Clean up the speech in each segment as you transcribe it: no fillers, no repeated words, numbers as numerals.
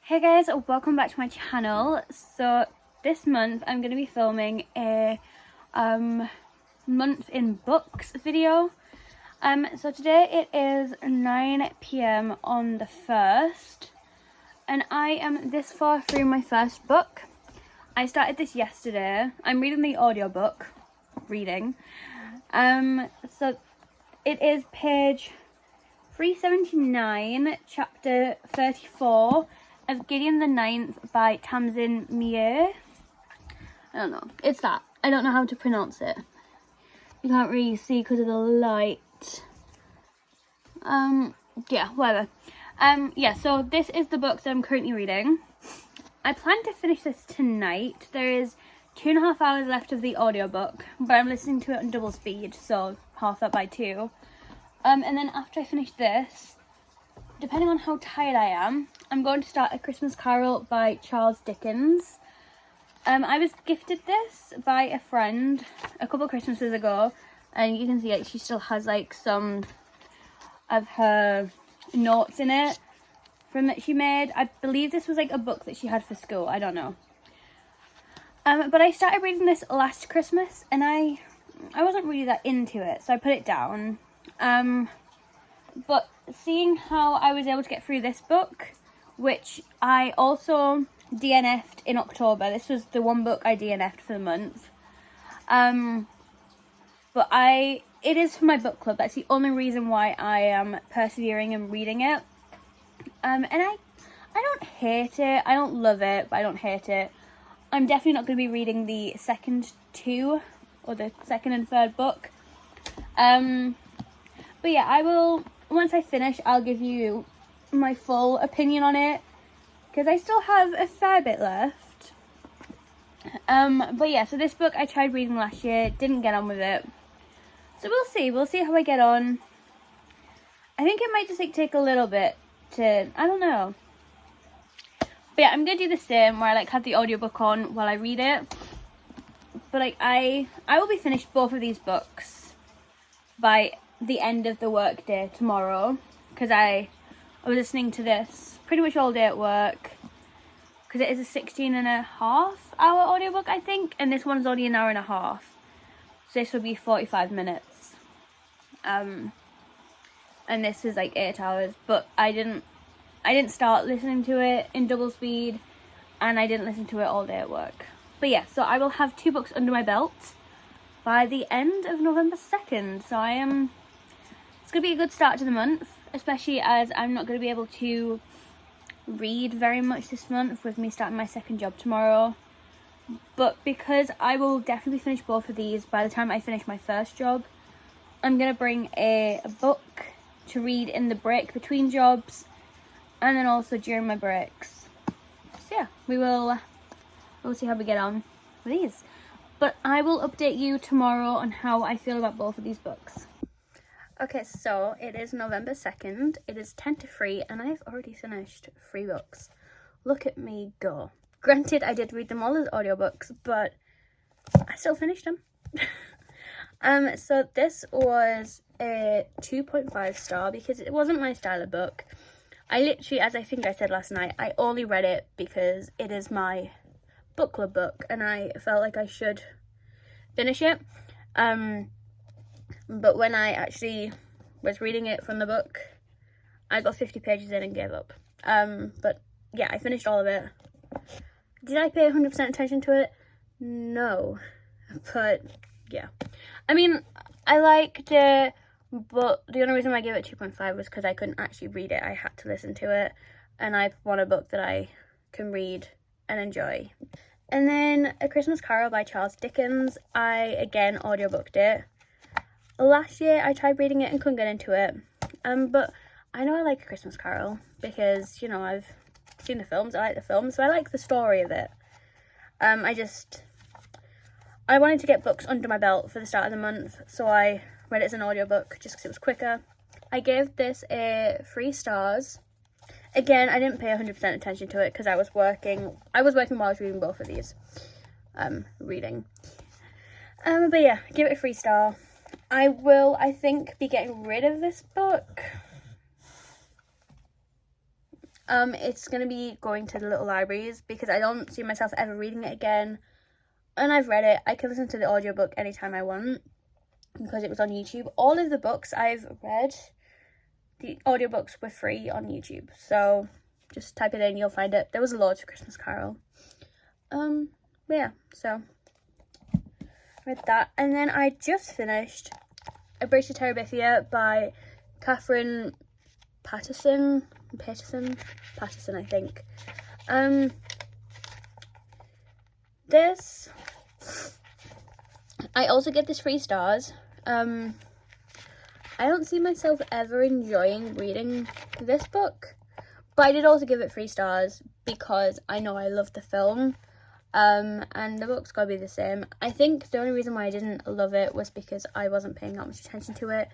Hey guys, welcome back to my channel. So this month I'm going to be filming a month in books video. So today it is 9 p.m. on the 1st and I am this far through my first book. I started this yesterday. I'm reading the audiobook. So it is page 379, chapter 34 of Gideon the Ninth by Tamsin Muir. I don't know. It's that. I don't know how to pronounce it. You can't really see because of the light. Yeah, whatever. So this is the book that I'm currently reading. I plan to finish this tonight. There is 2.5 hours left of the audiobook, but I'm listening to it on double speed, so half that by 2. And then after I finish this, depending on how tired I am, I'm going to start A Christmas Carol by Charles Dickens. I was gifted this by a friend a couple Christmases ago, and you can see she still has some of her notes in it from that she made. I believe this was a book that she had for school. I don't know. But I started reading this last Christmas, and I wasn't really that into it, so I put it down. But seeing how I was able to get through this book, which I also DNF'd in October. This was the one book I DNF'd for the month. But it is for my book club. That's the only reason why I am persevering and reading it. And I don't hate it. I don't love it, but I don't hate it. I'm definitely not going to be reading the second two or the second and third book. But yeah, I will, once I finish, I'll give you my full opinion on it, because I still have a fair bit left. But yeah, so this book I tried reading last year, didn't get on with it. So we'll see how I get on. I think it might just take a little bit to, I don't know. But yeah, I'm going to do the same, where I have the audiobook on while I read it. But I will be finished both of these books by the end of the work day tomorrow, because I was listening to this pretty much all day at work, because it is a 16.5-hour audiobook, I think, and this one's only an hour and a half, so this will be 45 minutes, and this is 8 hours. But I didn't start listening to it in double speed, and I didn't listen to it all day at work. But yeah, so I will have 2 books under my belt by the end of November 2nd, so it's going to be a good start to the month, especially as I'm not going to be able to read very much this month with me starting my second job tomorrow. But because I will definitely finish both of these by the time I finish my first job, I'm going to bring a book to read in the break between jobs, and then also during my breaks. So yeah, we'll see how we get on with these. But I will update you tomorrow on how I feel about both of these books. Okay, so it is November 2nd, it is 10 to 3, and I've already finished 3 books. Look at me go. Granted, I did read them all as audiobooks, but I still finished them. So this was a 2.5 star, because it wasn't my style of book. I literally, as I think I said last night, I only read it because it is my book club book, and I felt like I should finish it. But when I actually was reading it from the book, I got 50 pages in and gave up. But yeah, I finished all of it. Did I pay 100% attention to it? No. But yeah. I mean, I liked it, but the only reason I gave it 2.5 was because I couldn't actually read it. I had to listen to it, and I want a book that I can read and enjoy. And then A Christmas Carol by Charles Dickens, I again audiobooked it. Last year I tried reading it and couldn't get into it, but I know I like A Christmas Carol because, I've seen the films, I like the films, so I like the story of it. I wanted to get books under my belt for the start of the month, so I read it as an audiobook just because it was quicker. I gave this a 3 stars. Again, I didn't pay 100% attention to it because I was working while I was reading both of these, reading. But yeah, give it a 3 star. I will, I think, be getting rid of this book It's going to be going to the little libraries because I don't see myself ever reading it again. And I've read it. I can listen to the audiobook anytime I want because it was on YouTube. All of the books I've read, the audiobooks were free on YouTube. So just type it in, you'll find it. There was loads of Christmas Carol. But yeah, so read that. And then I just finished A Bridge to Terabithia by Catherine Patterson, I think. This, I also give this 3 stars. I don't see myself ever enjoying reading this book, but I did also give it 3 stars because I know I love the film. And the book's gotta be the same. I think the only reason why I didn't love it was because I wasn't paying that much attention to it.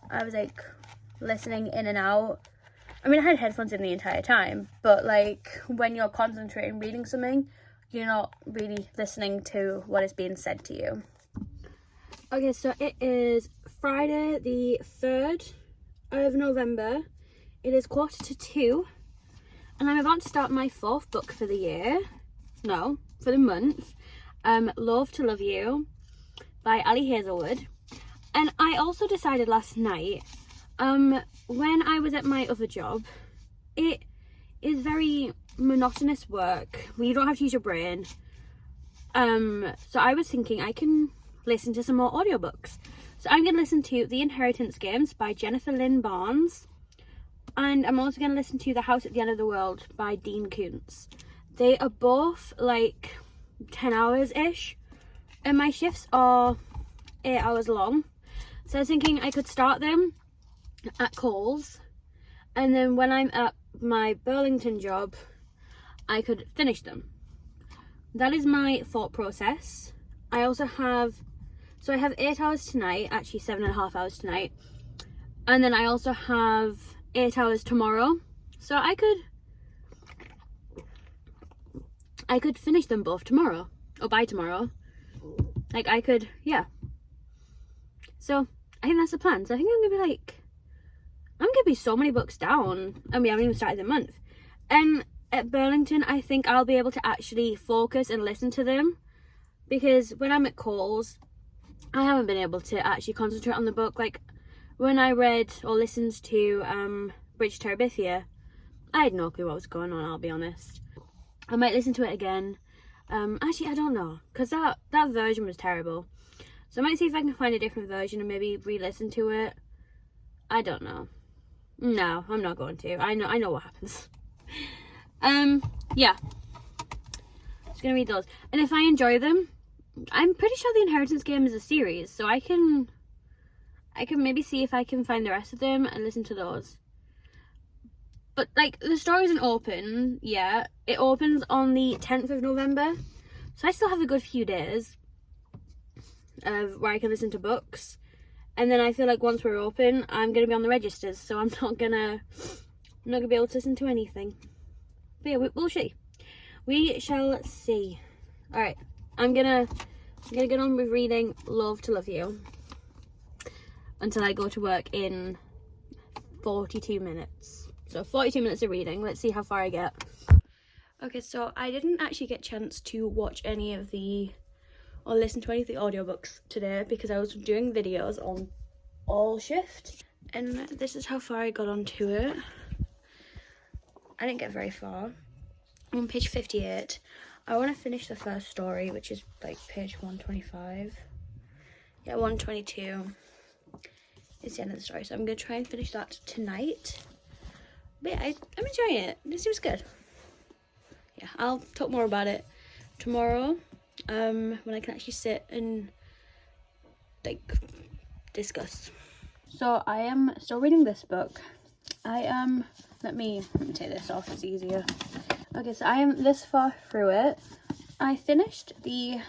I was like listening in and out. I mean, I had headphones in the entire time, but like when you're concentrating reading something, you're not really listening to what is being said to you. Okay, so it is Friday the 3rd of November. It is 1:45, and I'm about to start my 4th book for the year. No, for the month. Love to Love You by Ali Hazelwood. And I also decided last night, when I was at my other job, it is very monotonous work where you don't have to use your brain. So I was thinking I can listen to some more audiobooks. So I'm going to listen to The Inheritance Games by Jennifer Lynn Barnes. And I'm also going to listen to The House at the End of the World by Dean Koontz. They are both like 10 hours-ish. And my shifts are 8 hours long. So I was thinking I could start them at Coles. And then when I'm at my Burlington job, I could finish them. That is my thought process. I also have, so I have 8 hours tonight, actually 7.5 hours tonight. And then I also have 8 hours tomorrow. So I could finish them both tomorrow, or by tomorrow. Like I could, yeah. So I think that's the plan. So I think I'm gonna be so many books down, and we haven't even started the month. And at Burlington, I think I'll be able to actually focus and listen to them, because when I'm at Coles, I haven't been able to actually concentrate on the book. Like when I read or listened to Bridge to Terabithia, I had no clue what was going on, I'll be honest. I might listen to it again. Actually, I don't know, because that version was terrible. So I might see if I can find a different version and maybe re-listen to it. I don't know. No, I'm not going to. I know what happens. Yeah. Just gonna read those. And if I enjoy them, I'm pretty sure The Inheritance Game is a series, so I can maybe see if I can find the rest of them and listen to those. But like the story isn't open yet. It opens on the 10th of November. So I still have a good few days where I can listen to books. And then I feel like once we're open, I'm gonna be on the registers, so I'm not gonna be able to listen to anything. But yeah, we'll see. We shall see. Alright. I'm gonna get on with reading Love to Love You until I go to work in 42 minutes. So 42 minutes of reading. Let's see how far I get. Okay, so I didn't actually get a chance to watch any of or listen to any of the audiobooks today because I was doing videos on all shift. And this is how far I got onto it. I didn't get very far. I'm on page 58. I want to finish the first story, which is like page 125. Yeah, 122 is the end of the story. So I'm going to try and finish that tonight. But yeah, I'm enjoying it. This seems good. Yeah, I'll talk more about it tomorrow, when I can actually sit and like discuss. So I am still reading this book. Let me take this off, it's easier. Okay, so I am this far through it. I finished the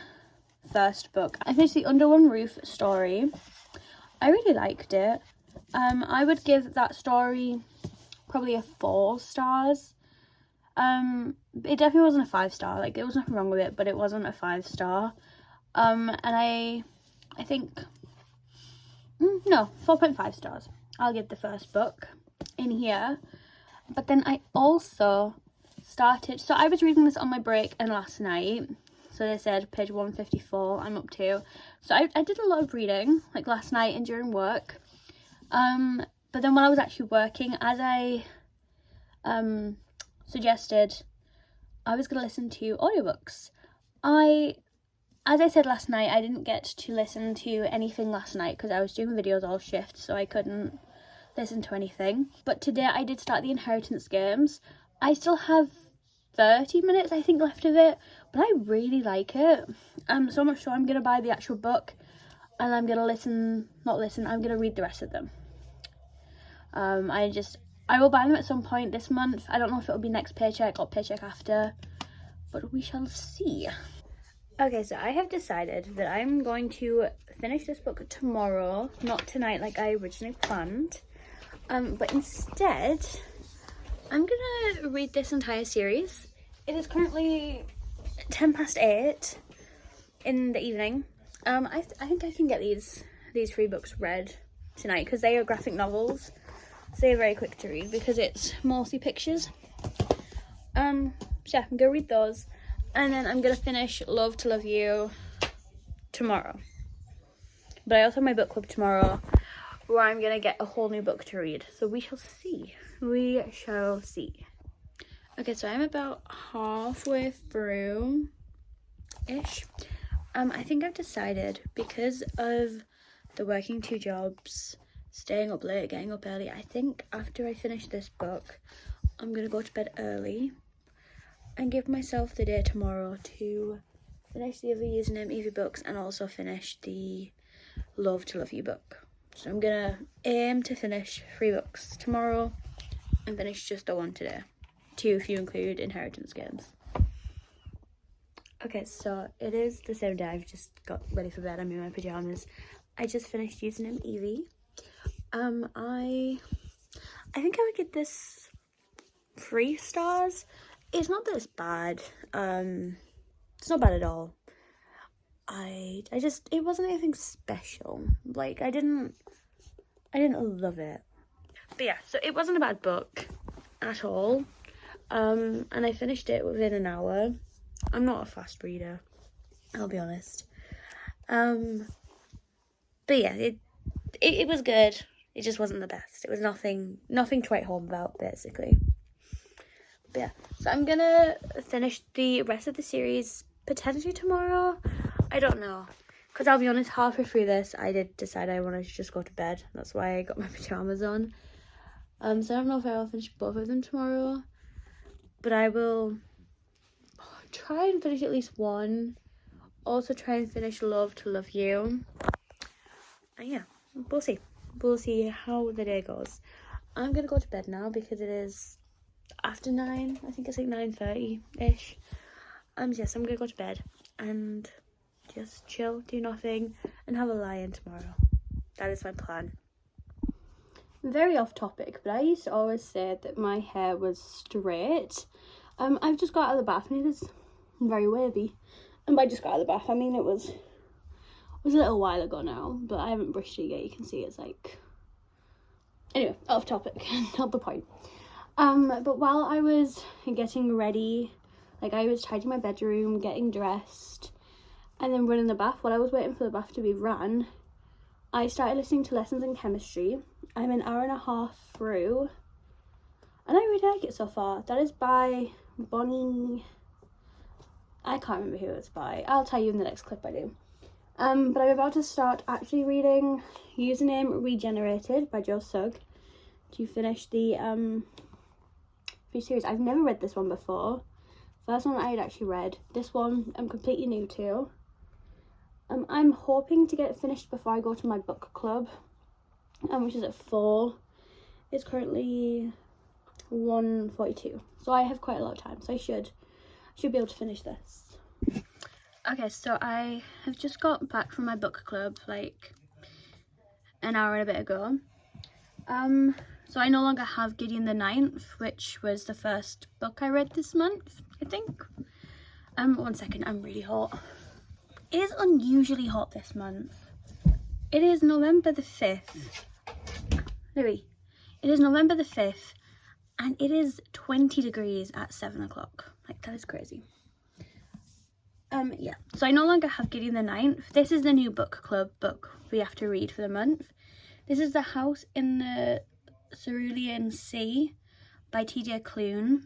first book. I finished the Under One Roof story. I really liked it. I would give that story probably a 4 stars. It definitely wasn't a 5-star. Like, there was nothing wrong with it, but it wasn't a 5-star. And I think, no, 4.5 stars. I'll give the first book in here. But then I also started, so I was reading this on my break and last night. So they said page 154 I'm up to. So I did a lot of reading, like last night and during work. But then when I was actually working, as I suggested, I was going to listen to audiobooks. As I said last night, I didn't get to listen to anything last night because I was doing videos all shift, so I couldn't listen to anything. But today I did start the Inheritance Games. I still have 30 minutes I think left of it, but I really like it. So much so I'm going to buy the actual book and I'm going to I'm going to read the rest of them. I will buy them at some point this month. I don't know if it'll be next paycheck or paycheck after, but we shall see. Okay, so I have decided that I'm going to finish this book tomorrow, not tonight like I originally planned. But instead, I'm gonna read this entire series. It is currently 8:10 in the evening. I think I can get these 3 books read tonight because they are graphic novels. So they're very quick to read because it's mostly pictures. So yeah, I'm gonna read those, and then I'm gonna finish Love to Love You tomorrow. But I also have my book club tomorrow, where I'm gonna get a whole new book to read. So we shall see. We shall see. Okay, so I'm about halfway through ish. I think I've decided, because of the working 2 jobs, staying up late, getting up early, I think after I finish this book, I'm gonna go to bed early and give myself the day tomorrow to finish the other Username Evie books and also finish the Love to Love You book. So I'm gonna aim to finish 3 books tomorrow and finish just the 1 today. 2 if you include Inheritance Games. Okay, so it is the same day. I've just got ready for bed. I'm in my pajamas. I just finished Username Evie. I think I would give this 3 stars. It's not that it's bad. It's not bad at all. It wasn't anything special. Like, I didn't love it. But yeah, so it wasn't a bad book at all. And I finished it within an hour. I'm not a fast reader, I'll be honest. But yeah, it was good. It just wasn't the best. It was nothing to write home about, basically. But yeah, so I'm gonna finish the rest of the series potentially tomorrow. I don't know, because I'll be honest, halfway through this I did decide I wanted to just go to bed. That's why I got my pajamas on. So I don't know if I will finish both of them tomorrow, but I will try and finish at least 1. Also try and finish Love to Love You. And yeah, we'll see. We'll see how the day goes. I'm gonna go to bed now because it is after 9. I think it's like 9:30-ish. Yes, I'm gonna go to bed and just chill, do nothing, and have a lie-in tomorrow. That is my plan. Very off topic, but I used to always say that my hair was straight. I've just got out of the bath and it is very wavy. And by just got out of the bath, I mean it was a little while ago now, but I haven't brushed it yet. You can see it's like... Anyway, off topic, not the point. But while I was getting ready, like I was tidying my bedroom, getting dressed, and then running the bath, while I was waiting for the bath to be run, I started listening to Lessons in Chemistry. I'm an hour and a half through, and I really like it so far. That is by Bonnie... I can't remember who it's by. I'll tell you in the next clip I do. But I'm about to start actually reading Username Regenerated by Jo Sugg to finish the free series. I've never read this one before. First one I had actually read. This one I'm completely new to. I'm hoping to get it finished before I go to my book club, which is at 4. It's currently 1:42, so I have quite a lot of time, so I should be able to finish this. Okay, so I have just got back from my book club like an hour and a bit ago. So I no longer have Gideon the Ninth, which was the first book I read this month, I think. 1 second, I'm really hot. It is unusually hot this month. It is November the 5th. Louis, it is November the 5th, and it is 20 degrees at 7 o'clock. Like, that is crazy. Yeah, so I no longer have Gideon the Ninth. This is the new book club book we have to read for the month. This is The House in the Cerulean Sea by TJ Klune.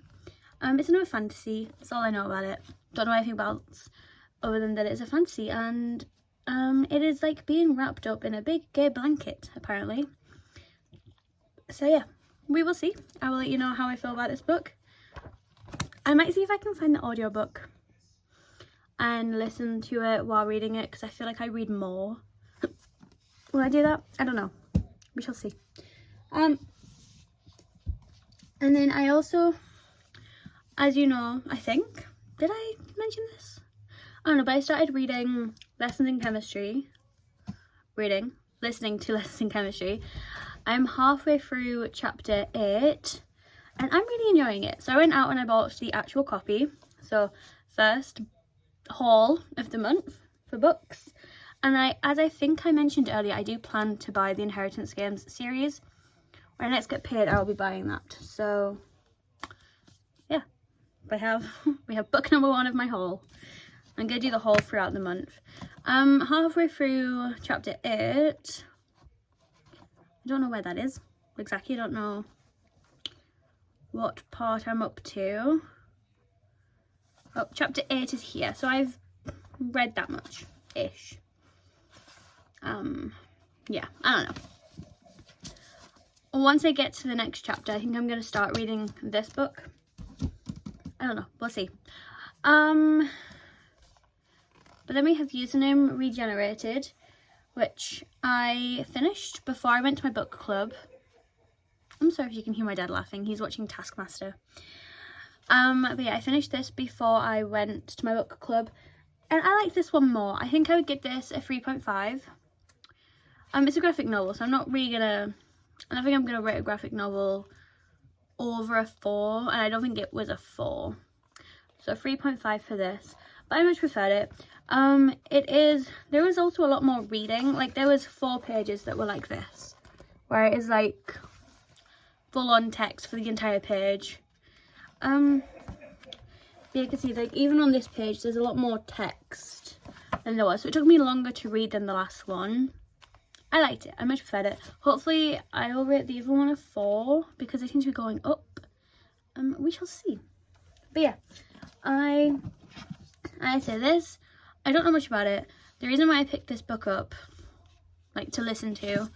It's another fantasy. That's all I know about it. Don't know anything about other than that it's a fantasy, and it is like being wrapped up in a big gay blanket, apparently. So yeah, we will see. I will let you know how I feel about this book. I might see if I can find the audiobook and listen to it while reading it, because I feel like I read more. Will I do that? I don't know. We shall see. And then I also, as you know, I think, did I mention this? I don't know, but I started reading Lessons in Chemistry. Listening to Lessons in Chemistry. I'm halfway through chapter 8, and I'm really enjoying it. So I went out and I bought the actual copy. So first haul of the month for books, and as I think I mentioned earlier, I do plan to buy the Inheritance Games series. When I next get paid, I'll be buying that. So yeah, we have book number 1 of my haul. I'm gonna do the haul throughout the month. Halfway through chapter 8. I don't know where that is exactly. I don't know what part I'm up to. Oh, chapter 8 is here, so I've read that much ish. Yeah, I don't know. Once I get to the next chapter, I think I'm going to start reading this book. I don't know, we'll see. But then we have Username Regenerated, which I finished before I went to my book club. I'm sorry if you can hear my dad laughing, he's watching Taskmaster. But yeah, I finished this before I went to my book club, and I like this one more. I think I would give this a 3.5. It's a graphic novel, so I don't think I'm gonna rate a graphic novel over a 4, and I don't think it was a 4. So 3.5 for this, but I much preferred it. There was also a lot more reading. Like, there was 4 pages that were like this, where it is like full on text for the entire page. But you can see, like, even on this page there's a lot more text than there was, so it took me longer to read than the last one. I liked it, I much preferred it. Hopefully I will rate the other one a 4, because it seems to be going up. We shall see. But yeah, I say this, I don't know much about it. The reason why I picked this book up, like, to listen to,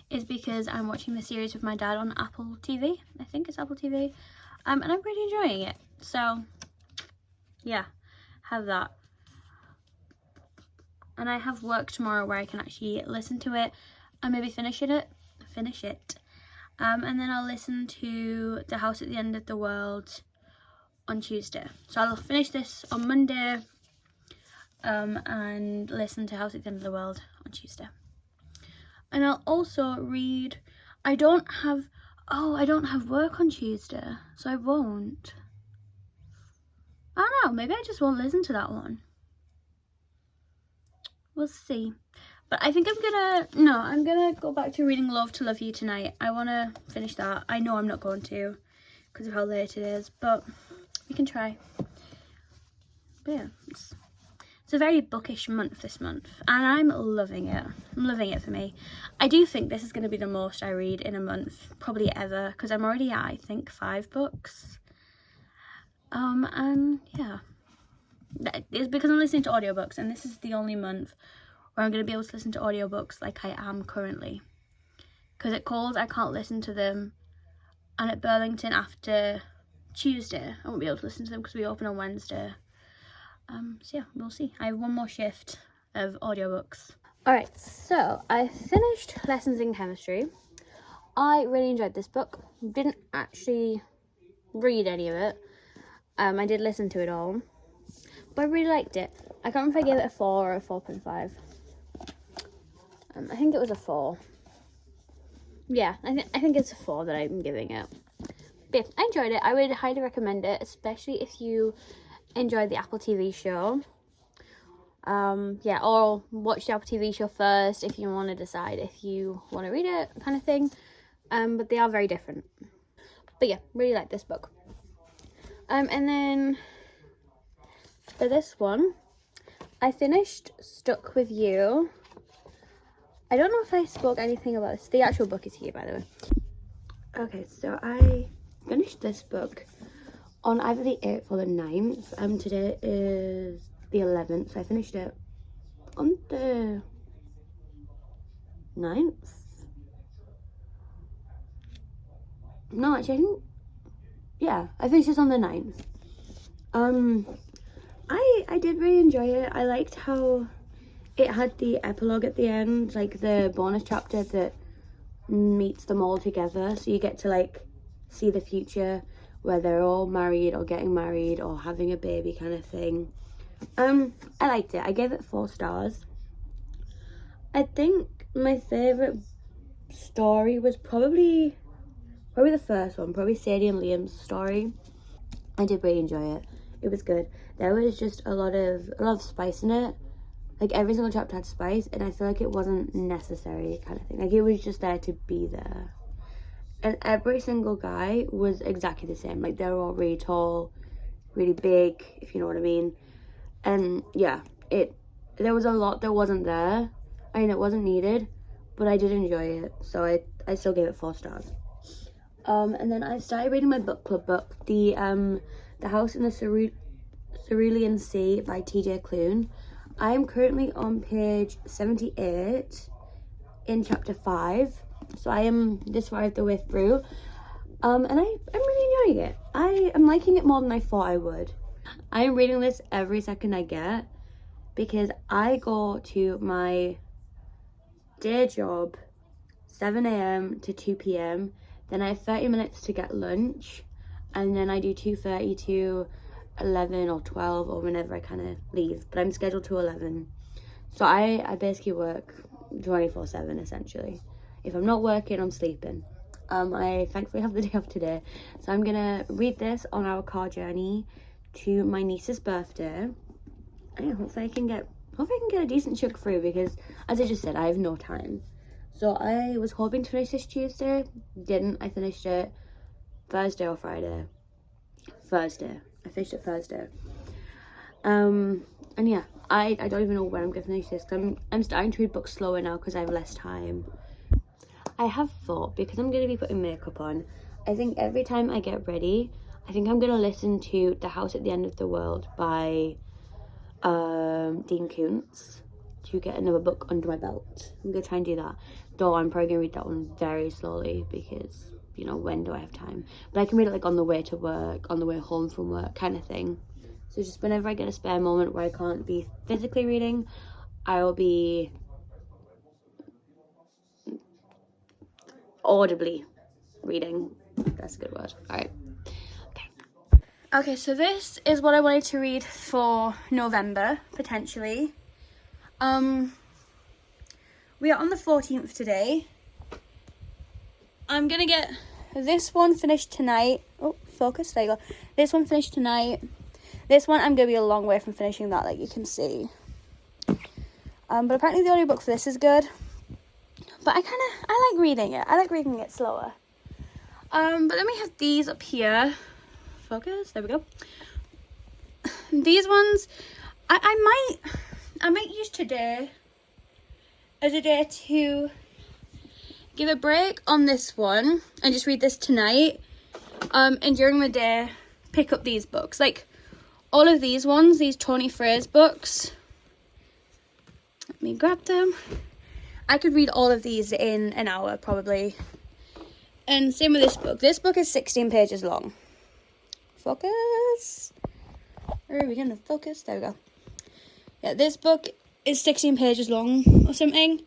is because I'm watching the series with my dad on Apple TV. I think it's Apple TV. And I'm really enjoying it. So yeah, have that. And I have work tomorrow where I can actually listen to it and maybe finish it. And then I'll listen to The House at the End of the World on Tuesday. So I'll finish this on Monday and listen to House at the End of the World on Tuesday. And I'll also read, I don't have work on Tuesday, so I won't. I don't know, maybe I just won't listen to that one. We'll see. But I think I'm gonna go back to reading Love to Love You tonight. I want to finish that. I know I'm not going to because of how late it is, but we can try. But yeah, it's a very bookish month this month, and I'm loving it. I'm loving it for me. I do think this is going to be the most I read in a month, probably ever, because I'm already at, I think, 5 books. And yeah, it's because I'm listening to audiobooks, and this is the only month where I'm going to be able to listen to audiobooks like I am currently. Because at Coles, I can't listen to them, and at Burlington after Tuesday, I won't be able to listen to them because we open on Wednesday. So yeah, we'll see. I have one more shift of audiobooks. Alright, so I finished Lessons in Chemistry. I really enjoyed this book. Didn't actually read any of it. I did listen to it all, but I really liked it. I can't remember if I gave it a 4 or a 4.5. I think it was a 4. Yeah, I think it's a 4 that I'm giving it. But yeah, I enjoyed it. I would highly recommend it, especially if you enjoyed the Apple TV show. Yeah, or watch the Apple TV show first if you want to decide if you want to read it, kind of thing. But they are very different. But yeah, really like this book. And then for this one, I finished Stuck With You. I don't know if I spoke anything about this. The actual book is here, by the way. Okay, so I finished this book on either the 8th or the 9th. Today is the 11th, so I finished it on the 9th. No, actually, I think, yeah, I finished this on the 9th. I did really enjoy it. I liked how it had the epilogue at the end, like the bonus chapter that meets them all together, so you get to like see the future where they're all married or getting married or having a baby kind of thing. I liked it. I gave it 4 stars. I think my favorite story was probably the first one, probably Sadie and Liam's story. I did really enjoy it. It was good. There was just a lot of spice in it. Like every single chapter had spice, and I feel like it wasn't necessary kind of thing. Like it was just there to be there. And every single guy was exactly the same. Like they were all really tall, really big, if you know what I mean. And yeah, there was a lot that wasn't there. I mean, it wasn't needed, but I did enjoy it. So I still gave it 4 stars. And then I started reading my book club book, The House in the Cerulean Sea by T.J. Klune. I am currently on page 78 in chapter 5. So I am this far the way through. And I'm really enjoying it. I am liking it more than I thought I would. I am reading this every second I get because I go to my day job 7 a.m. to 2 p.m. Then I have 30 minutes to get lunch, and then I do 2:30 to 11 or 12 or whenever I kind of leave, but I'm scheduled to 11. So I basically work 24/7 essentially. If I'm not working, I'm sleeping. I thankfully have the day off today, so I'm gonna read this on our car journey to my niece's birthday. And hopefully I can get a decent chunk through, because as I just said, I have no time. So I was hoping to finish this Tuesday, didn't. I finished it Thursday or Friday. Thursday. I finished it Thursday. And yeah, I don't even know when I'm gonna finish this, because I'm starting to read books slower now because I have less time. I have thought, because I'm gonna be putting makeup on, I think every time I get ready, I think I'm gonna listen to The House at the End of the World by Dean Koontz to get another book under my belt. I'm gonna try and do that, though I'm probably gonna read that one very slowly because, you know, when do I have time? But I can read it like on the way to work, on the way home from work kind of thing. So just whenever I get a spare moment where I can't be physically reading, I will be audibly reading. That's a good word. All right. Okay, so this is what I wanted to read for November, potentially. We are on the 14th today. I'm gonna get this one finished tonight. Oh, focus, there you go. This one finished tonight. This one, I'm gonna be a long way from finishing that, like you can see. But apparently the audiobook for this is good. But I like reading it. I like reading it slower. But then we have these up here. Focus, there we go. These ones, I might use today as a day to give a break on this one and just read this tonight. And during the day, pick up these books. Like, all of these ones, these Tony Frears books. Let me grab them. I could read all of these in an hour, probably. And same with this book. This book is 16 pages long. Focus. Are we gonna focus? There we go. Yeah, this book is 16 pages long or something.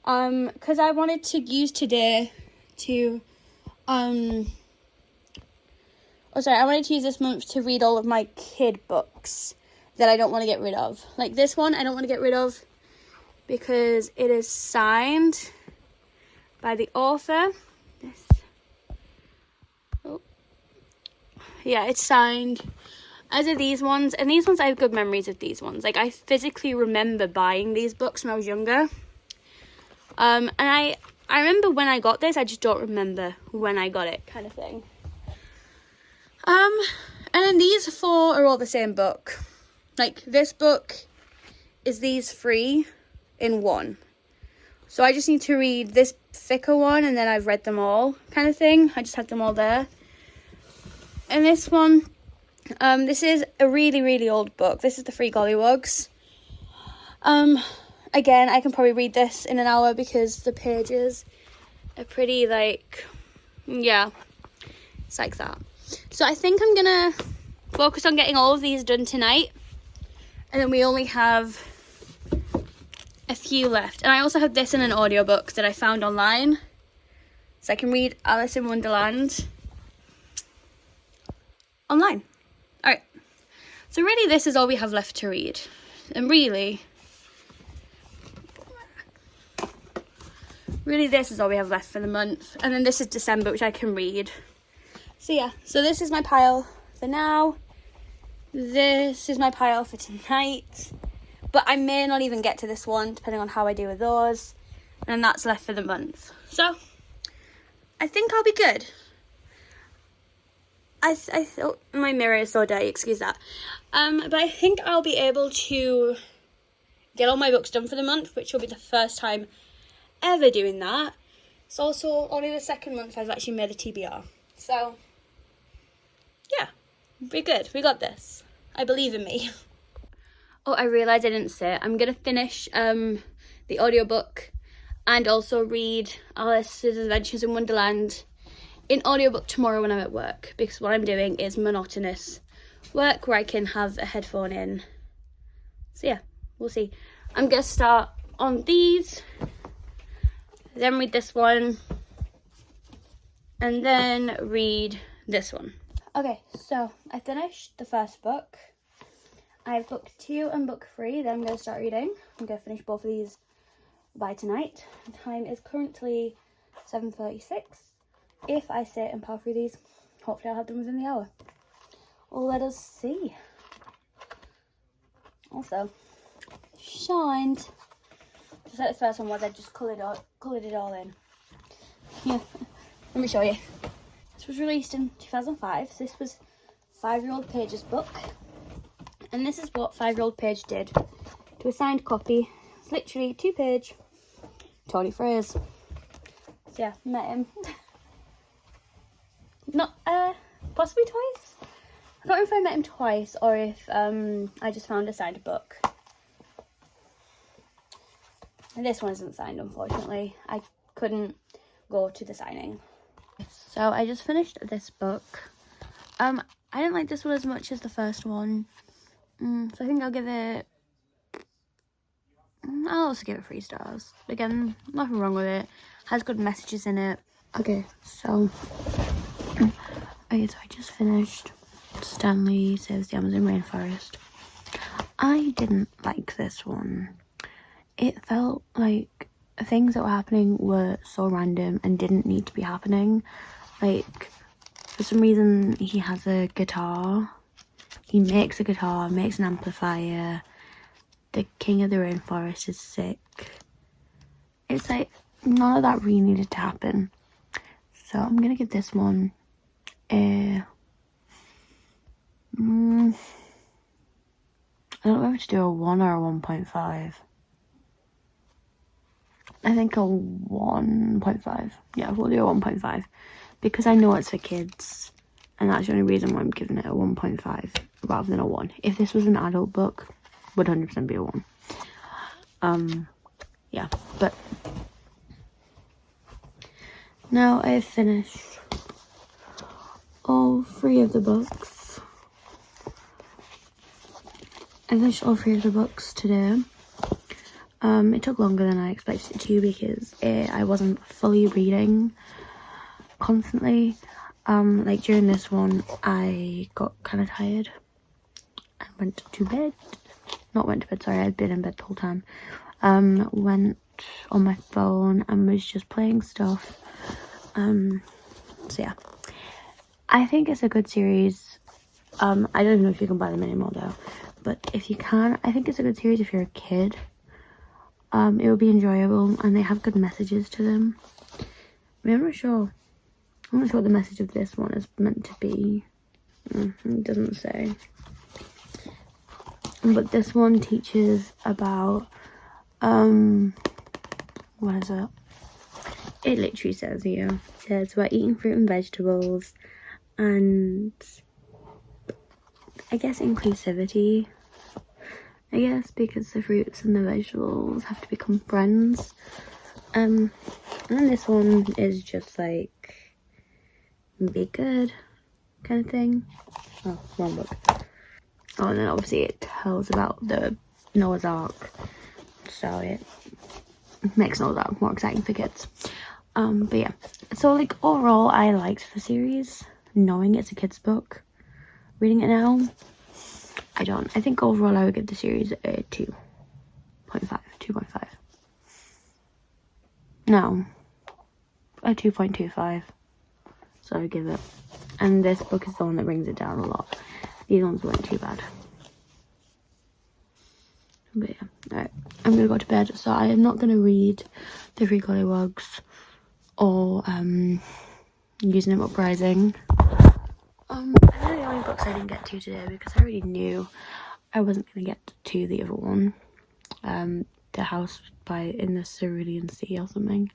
Because I wanted to use today to, I wanted to use this month to read all of my kid books that I don't want to get rid of. Like this one, I don't want to get rid of because it is signed by the author. Yeah, it's signed. As are these ones. And these ones, I have good memories of these ones. Like, I physically remember buying these books when I was younger. And I remember when I got this, I just don't remember when I got it, kind of thing. And then these 4 are all the same book. Like, this book is these 3 in one. So I just need to read this thicker one, and then I've read them all, kind of thing. I just had them all there. And this one, this is a really, really old book. This is The Three Golliwogs. Again, I can probably read this in an hour because the pages are pretty, like, yeah, it's like that. So I think I'm gonna focus on getting all of these done tonight, and then we only have a few left. And I also have this in an audiobook that I found online, so I can read Alice in Wonderland online. Alright, so really this is all we have left to read, and really this is all we have left for the month. And then this is December, which I can read. So yeah, so this is my pile for now. This is my pile for tonight. But I may not even get to this one, depending on how I do with those. And then that's left for the month. So I think I'll be good. Oh, my mirror is so dirty, excuse that. But I think I'll be able to get all my books done for the month, which will be the first time ever doing that. It's also only the second month I've actually made a TBR. So yeah, we're good. We got this. I believe in me. Oh, I realised I didn't say it. I'm going to finish the audiobook and also read Alice's Adventures in Wonderland in audiobook tomorrow when I'm at work, because what I'm doing is monotonous work where I can have a headphone in. So yeah, we'll see. I'm going to start on these, then read this one, and then read this one. Okay, so I finished the first book. I have book 2 and book 3 that I'm going to start reading. I'm going to finish both of these by tonight. The time is currently 7:36. If I sit and power through these, hopefully I'll have them within the hour. Well, let us see. Also, shined. Just like the first one was, I just coloured it all in. Yeah, let me show you. This was released in 2005. So this was 5-year-old Paige's book. And this is what 5-year-old Paige did to a signed copy. It's literally 2-page Tony Fraser. So yeah, met him. Not, possibly twice. I don't know if I met him twice or if I just found a signed book. And this one isn't signed, unfortunately. I couldn't go to the signing. So I just finished this book. I didn't like this one as much as the first one. So I think I'll give it... I'll also give it 3 stars. Again, nothing wrong with it. Has good messages in it. Okay, so I just finished Stanley Saves the Amazon Rainforest. I didn't like this one. It felt like things that were happening were so random and didn't need to be happening. Like, for some reason, he has a guitar. He makes a guitar, makes an amplifier. The king of the rainforest is sick. It's like, none of that really needed to happen. So I'm going to give this one a... I don't know whether to do a 1 or a 1.5. I think a 1.5. Yeah, we'll do a 1.5. Because I know it's for kids. And that's the only reason why I'm giving it a 1.5 rather than a 1. If this was an adult book, would 100% be a 1. Yeah, but now I've finished all 3 of the books. I finished all 3 of the books today. It took longer than I expected it to because I wasn't fully reading constantly. Like during this one, I got kind of tired and went to bed. Not went to bed, sorry, I'd been in bed the whole time. Went on my phone and was just playing stuff. So yeah, I think it's a good series. I don't even know if you can buy them anymore though, but if you can, I think it's a good series if you're a kid. It will be enjoyable and they have good messages to them. I mean, I'm not sure what the message of this one is meant to be. It doesn't say. But this one teaches about, what is it? It literally says here, it says about eating fruit and vegetables, and I guess inclusivity, I guess, because the fruits and the vegetables have to become friends. And this one is just like, be good kind of thing. Oh, wrong book. Oh, and then obviously it tells about the Noah's Ark, so it makes Noah's Ark more exciting for kids. But yeah, so like overall I liked the series, knowing it's a kid's book. Reading it now, I think overall I would give the series a 2.5. No, a 2.25. So I would give it. And this book is the one that brings it down a lot. These ones weren't too bad. But yeah, alright, I'm gonna go to bed. So I am not gonna read The Three Gollywugs or Using Him Uprising. They're the only books I didn't get to today because I already knew I wasn't gonna get to the other one. The House in the Cerulean Sea or something.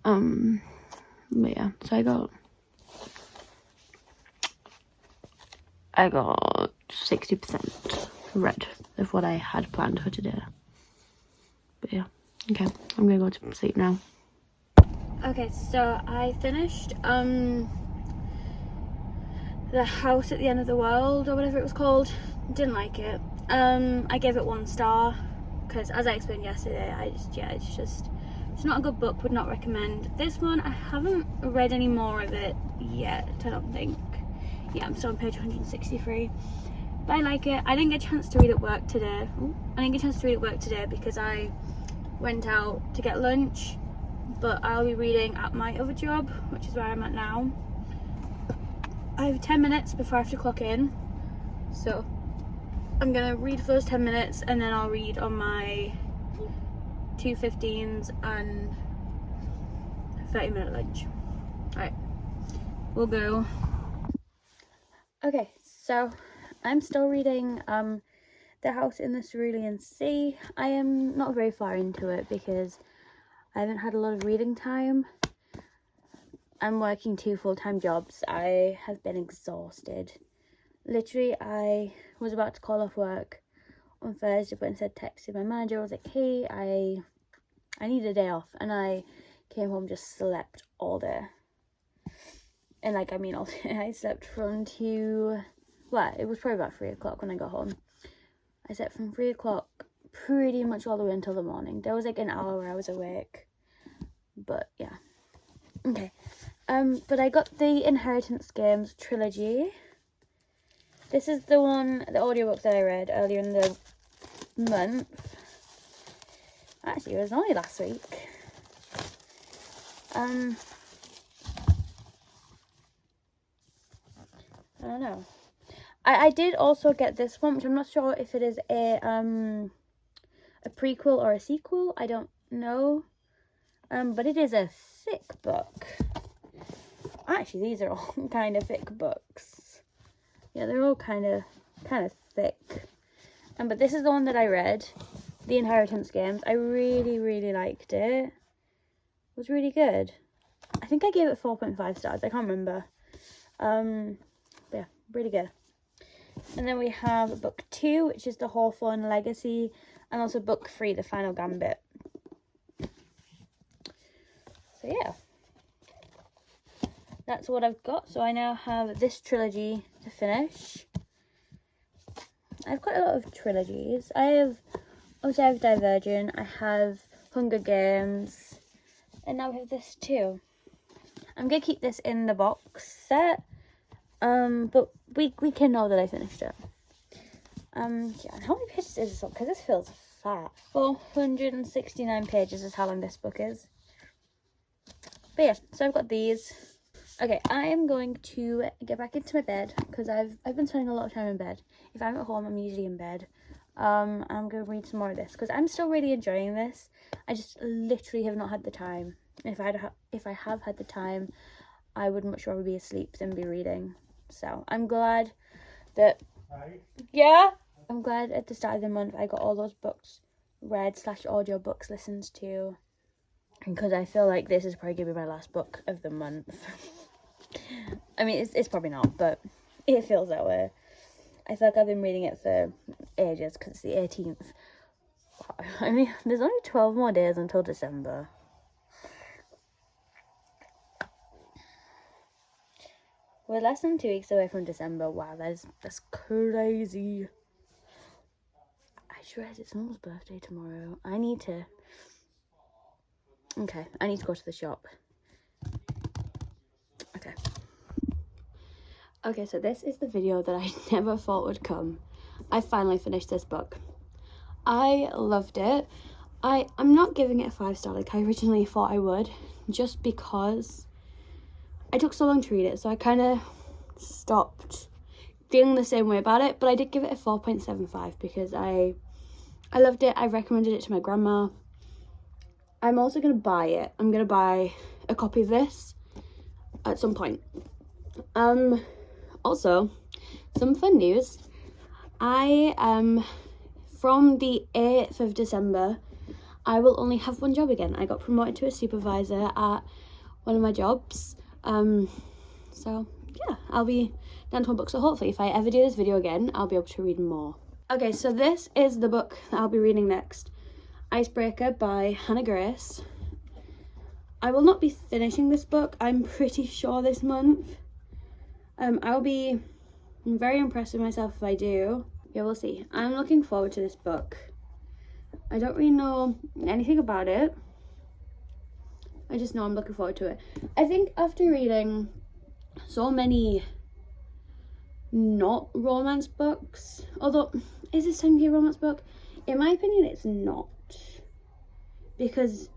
But yeah, so I got 60% read of what I had planned for today. But yeah, okay, I'm gonna go to sleep now. Okay, so I finished The House at the End of the World, or whatever it was called. Didn't like it. I gave it 1 star because, as I explained yesterday, it's not a good book. Would not recommend. This one I haven't read any more of it yet. I don't think. Yeah, I'm still on page 163. But I like it. I didn't get a chance to read at work today. Because I went out to get lunch. But I'll be reading at my other job, which is where I'm at now. I have 10 minutes before I have to clock in, so I'm gonna read for those 10 minutes and then I'll read on my 2:15s and 30-minute lunch. Alright, we'll go. Okay, so I'm still reading The House in the Cerulean Sea. I am not very far into it because I haven't had a lot of reading time. I'm working 2 full-time jobs. I have been exhausted. Literally, I was about to call off work on Thursday, but instead texted my manager. I was like, hey, I need a day off. And I came home, just slept all day. And all day. I slept from it was probably about 3 o'clock when I got home. I slept from 3 o'clock pretty much all the way until the morning. There was like an hour where I was awake. But yeah. Okay. But I got the Inheritance Games trilogy. This is the audiobook that I read earlier in the month. Actually, it was only last week. I don't know. I did also get this one, which I'm not sure if it is a prequel or a sequel. I don't know. But it is a thick book. Actually, these are all kind of thick books. Yeah, they're all kind of thick. But this is the one that I read, The Inheritance Games. I really, really liked it. It was really good. I think I gave it 4.5 stars. I can't remember. But yeah, really good. And then we have book 2, which is The Hawthorne Legacy, and also book 3, The Final Gambit. So yeah, that's what I've got. So I now have this trilogy to finish. I've got a lot of trilogies. I have Divergent, I have Hunger Games, and now we have this too. I'm gonna keep this in the box set, but we can know that I finished it. Yeah, and how many pages is this book? Because this feels fat. 469 pages is how long this book is. But yeah, so I've got these. Okay, I am going to get back into my bed because I've been spending a lot of time in bed. If I'm at home, I'm usually in bed. I'm going to read some more of this because I'm still really enjoying this. I just literally have not had the time. If I have had the time, I would much rather be asleep than be reading. So I'm glad that, yeah, I'm glad at the start of the month I got all those books read / audio books listened to, because I feel like this is probably going to be my last book of the month. I mean, it's probably not, but it feels that way. I feel like I've been reading it for ages, because it's the 18th. I mean, there's only 12 more days until December. We're less than 2 weeks away from December. Wow, that's crazy. I just realized it's Mum's birthday tomorrow. I need to go to the shop. Okay, so this is the video that I never thought would come. I finally finished this book. I loved it. I'm not giving it a 5-star like I originally thought I would, just because I took so long to read it, so I kind of stopped feeling the same way about it. But I did give it a 4.75 because I loved it. I recommended it to my grandma. I'm also going to buy it. I'm going to buy a copy of this at some point. Also, some fun news. From the 8th of December, I will only have one job again. I got promoted to a supervisor at one of my jobs. So yeah, I'll be down to one book. So hopefully if I ever do this video again, I'll be able to read more. Okay, so this is the book that I'll be reading next. Icebreaker by Hannah Grace. I will not be finishing this book, I'm pretty sure, this month. I'll be very impressed with myself if I do. Yeah, we'll see. I'm looking forward to this book. I don't really know anything about it. I just know I'm looking forward to it. I think after reading so many not romance books, although, is this technically a romance book? In my opinion, it's not. Because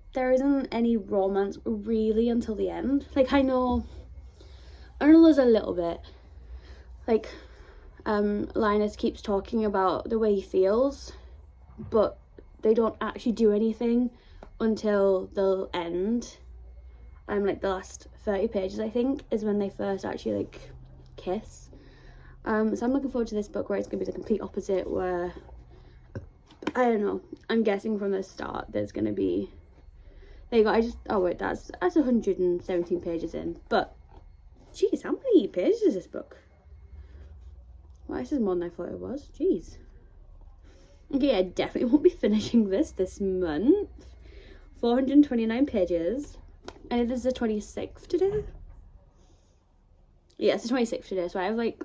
there isn't any romance really until the end. Like, I know there's a little bit. Like, Linus keeps talking about the way he feels, but they don't actually do anything until the end. Like the last 30 pages, I think, is when they first actually like kiss. So I'm looking forward to this book where it's gonna be the complete opposite, where I don't know, I'm guessing from the start there's gonna be, there you go, oh wait, that's 117 pages in, but jeez, how many pages is this book? Well, this is more than I thought it was. Jeez. Okay, I definitely won't be finishing this month. 429 pages. And it is the 26th today. Yeah, it's the 26th today, so I have like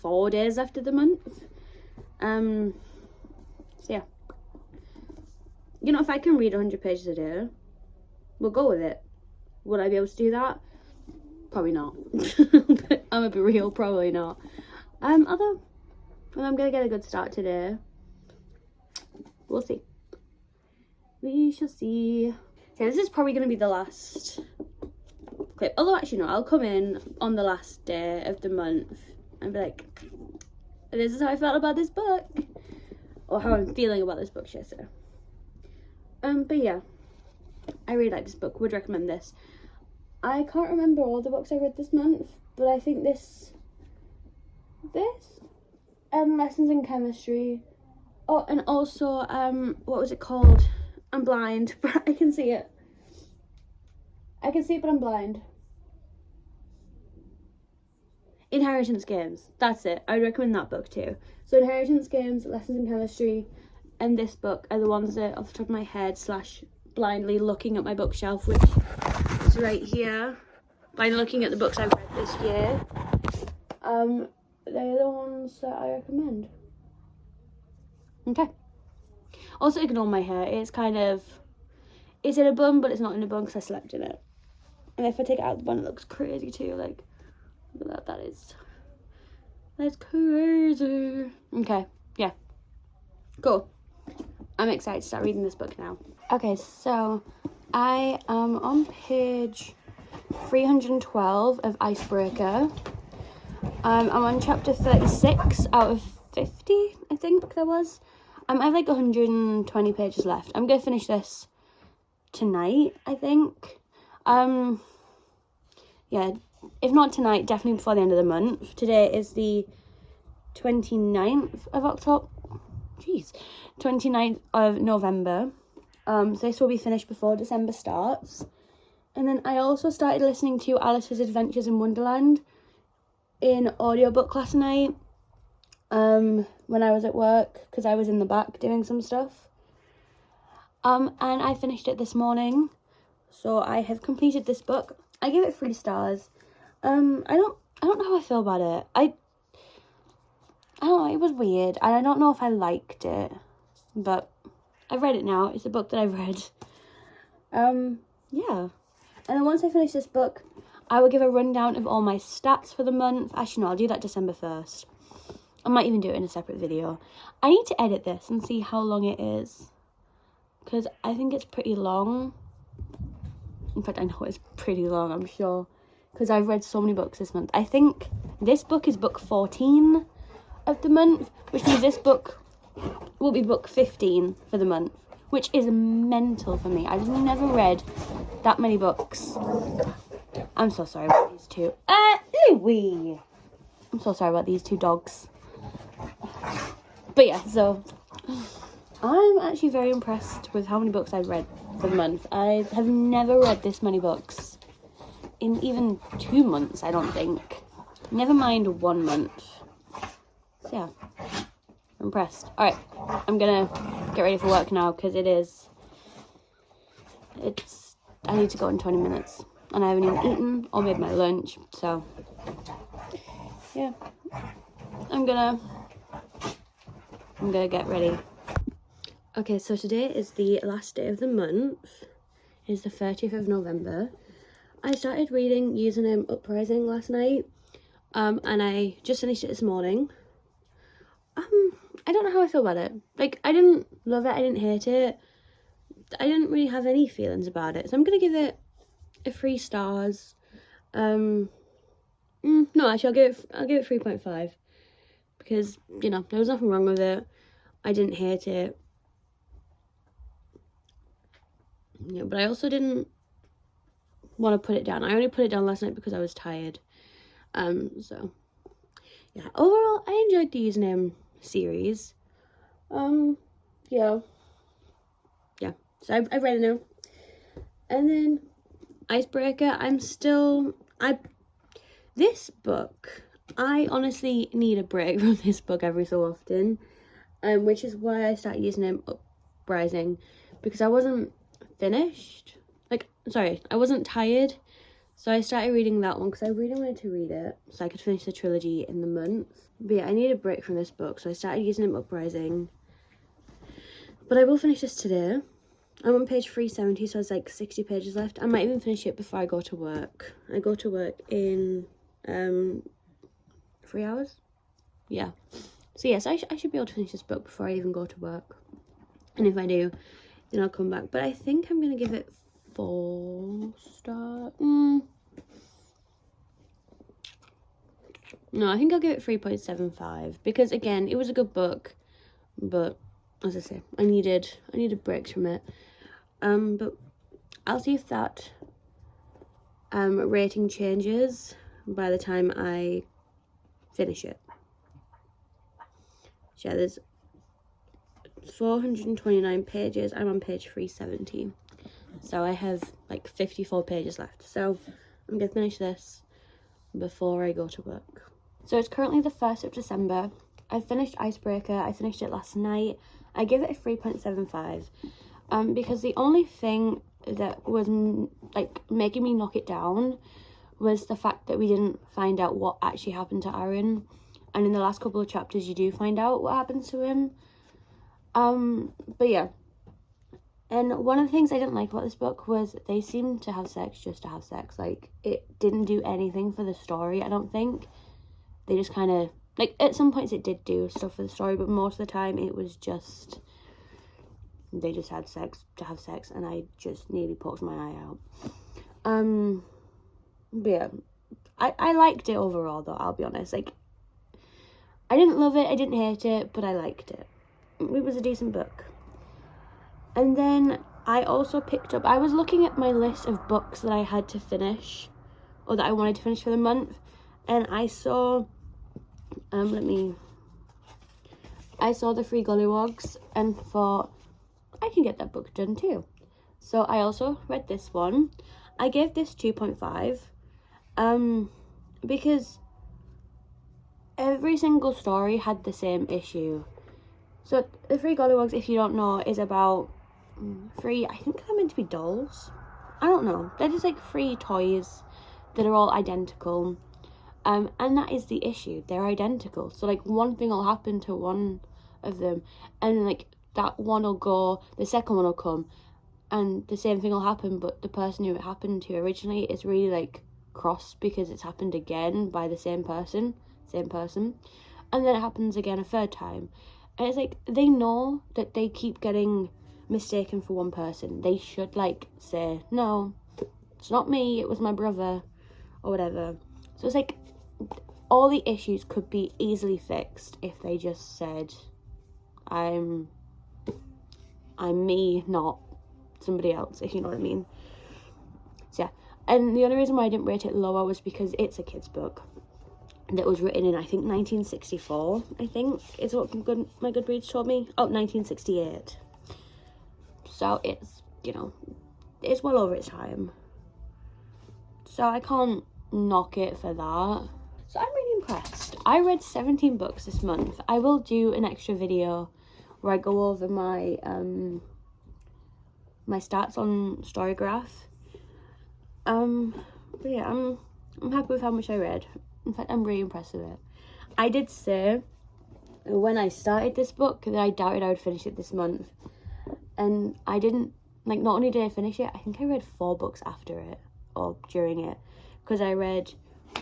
4 days after the month. So yeah. You know, if I can read 100 pages a day, we'll go with it. Would I be able to do that? Probably not. I'm gonna be real, probably not. Although I'm gonna get a good start today. We'll see. We shall see. Okay, this is probably gonna be the last clip. Although actually no, I'll come in on the last day of the month and be like, this is how I felt about this book. Or how I'm feeling about this book, should I say. But yeah. I really like this book, would recommend this. I can't remember all the books I read this month, but I think this Lessons in Chemistry. Oh, and also, what was it called? I'm blind, but I can see it. I can see it, but I'm blind. Inheritance Games. That's it. I'd recommend that book too. So Inheritance Games, Lessons in Chemistry, and this book are the ones that, off the top of my head, / blindly looking at my bookshelf, which is right here, by looking at the books I've read this year, they're the ones that I recommend. Okay. Also ignore my hair. It's in a bun, but it's not in a bun because I slept in it. And if I take it out of the bun, it looks crazy too. Like, look at that. That's crazy. Okay, yeah. Cool. I'm excited to start reading this book now. Okay, so I am on page 312 of Icebreaker. I'm on chapter 36 out of 50, I think there was. I have like 120 pages left. I'm going to finish this tonight, I think. Yeah, if not tonight, definitely before the end of the month. Today is the 29th of October. Jeez. 29th of November. So this will be finished before December starts. And then I also started listening to Alice's Adventures in Wonderland in audiobook last night. When I was at work, because I was in the back doing some stuff. And I finished it this morning. So I have completed this book. I gave it 3 stars. I don't know how I feel about it. I don't know, it was weird. And I don't know if I liked it. But I've read it now. It's a book that I've read. Yeah. And then once I finish this book, I will give a rundown of all my stats for the month. Actually, no, I'll do that December 1st. I might even do it in a separate video. I need to edit this and see how long it is. Because I think it's pretty long. In fact, I know it's pretty long, I'm sure. Because I've read so many books this month. I think this book is book 14 of the month. Which means this book will be book 15 for the month. Which is mental for me. I've never read that many books. I'm so sorry about these two. Louie! I'm so sorry about these 2 dogs. But yeah, so I'm actually very impressed with how many books I've read for the month. I have never read this many books in even 2 months, I don't think. Never mind 1 month. So yeah, I'm impressed. Alright, I'm gonna get ready for work now because I need to go in 20 minutes. And I haven't even eaten or made my lunch, so yeah. I'm gonna get ready. Okay, so today is the last day of the month. It's the 30th of November. I started reading Username Uprising last night. And I just finished it this morning. I don't know how I feel about it. Like, I didn't love it, I didn't hate it. I didn't really have any feelings about it. So I'm gonna give it a 3 stars. No, actually I'll give it 3.5. Because, you know, there was nothing wrong with it. I didn't hate it. Yeah, but I also didn't want to put it down. I only put it down last night because I was tired. So yeah, overall I enjoyed the Username series. Yeah. So I read it now. And then Icebreaker, this book, I honestly need a break from this book every so often, which is why I started Username Uprising, because I wasn't finished. I wasn't tired, so I started reading that one because I really wanted to read it so I could finish the trilogy in the month. But yeah, I need a break from this book, so I started Username Uprising. But I will finish this today. I'm on page 370, so there's like 60 pages left. I might even finish it before I go to work. I go to work in 3 hours. Yeah. So yes, I should be able to finish this book before I even go to work. And if I do, then I'll come back. But I think I'm going to give it 4 stars. No, I think I'll give it 3.75. Because again, it was a good book. But as I say, I needed breaks from it. But I'll see if that rating changes by the time I finish it. So yeah, there's 429 pages. I'm on page 370. So I have like 54 pages left. So I'm going to finish this before I go to work. So it's currently the 1st of December. I finished Icebreaker. I finished it last night. I give it a 3.75. Because the only thing that was like making me knock it down was the fact that we didn't find out what actually happened to Aaron. And in the last couple of chapters you do find out what happens to him. But yeah. And one of the things I didn't like about this book was they seemed to have sex just to have sex. Like, it didn't do anything for the story, I don't think. They just kind of, like, at some points it did do stuff for the story, but most of the time it was just, they just had sex to have sex, and I just nearly poked my eye out. But yeah, I liked it overall, though, I'll be honest. Like, I didn't love it, I didn't hate it, but I liked it. It was a decent book. And then I also picked up, I was looking at my list of books that I had to finish or that I wanted to finish for the month. And I saw, I saw The Three Gollywogs and thought, I can get that book done too. So I also read this one. I gave this 2.5, because every single story had the same issue. So The Three Gollywogs, if you don't know, is about three, I think they're meant to be dolls. I don't know. They're just like three toys that are all identical. And that is the issue. They're identical. So like one thing will happen to one of them, and like that one will go, the second one will come, and the same thing will happen, but the person who it happened to originally is really like cross because it's happened again by the same person. And then it happens again a third time. And it's like, they know that they keep getting mistaken for one person. They should like say, no, it's not me, it was my brother, or whatever. So it's like, all the issues could be easily fixed if they just said, I'm me, not somebody else, if you know what I mean. So yeah, and the only reason why I didn't rate it lower was because it's a kid's book that was written in, I think, 1964, I think, is what my Goodreads told me. Oh, 1968. So it's, you know, it's well over its time. So I can't knock it for that. So I'm really impressed. I read 17 books this month. I will do an extra video where I go over my my stats on Storygraph. But yeah, I'm happy with how much I read. In fact, I'm really impressed with it. I did say when I started this book that I doubted I would finish it this month, and I didn't. Like, not only did I finish it, I think I read 4 books after it or during it, because I read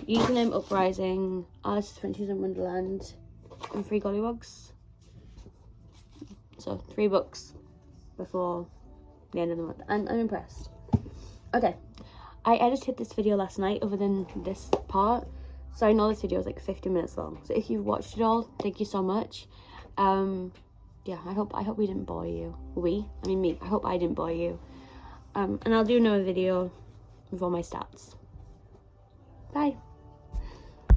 Username Uprising, Alice's Adventures in Wonderland, and Three Gollywogs. So 3 books before the end of the month, and I'm impressed. Okay, I edited this video last night other than this part, so I know this video is like 50 minutes long. So if you've watched it all, thank you so much. Yeah, I hope we didn't bore you. Me. I hope I didn't bore you. And I'll do another video with all my stats. Bye.